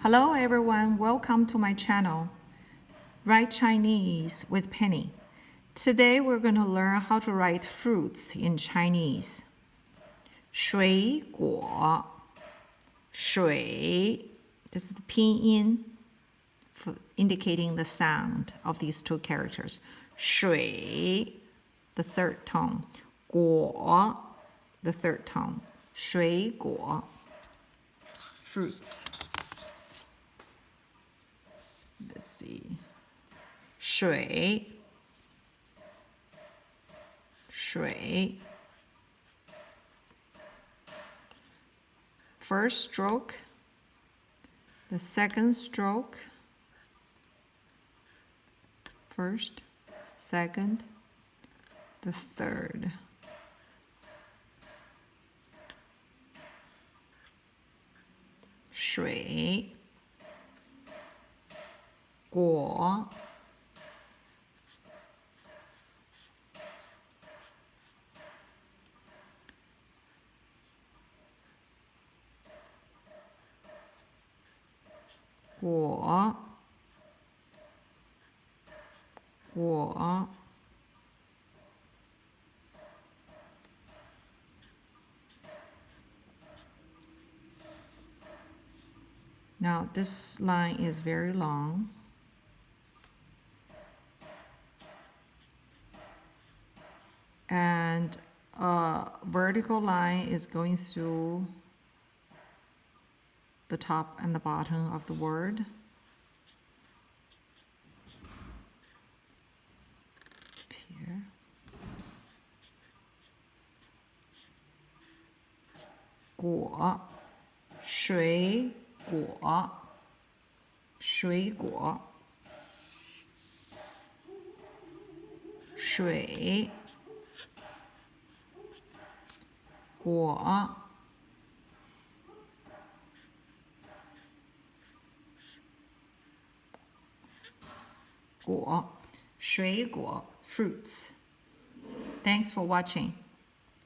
Hello everyone, welcome to my channel, Write Chinese with Penny. Today we're going to learn how to write fruits in Chinese. 水果, 水, this is the pinyin for indicating the sound of these two characters. 水, the third tone. 果, the third tone. 水果, fruits. Let's see. 水 First stroke, the second stroke, first, second, the third. 水果果 Now this line is very long. And a vertical line is going through the top and the bottom of the word. Here. 果 水果 水果 水果 果 水果 fruits. Thanks for watching.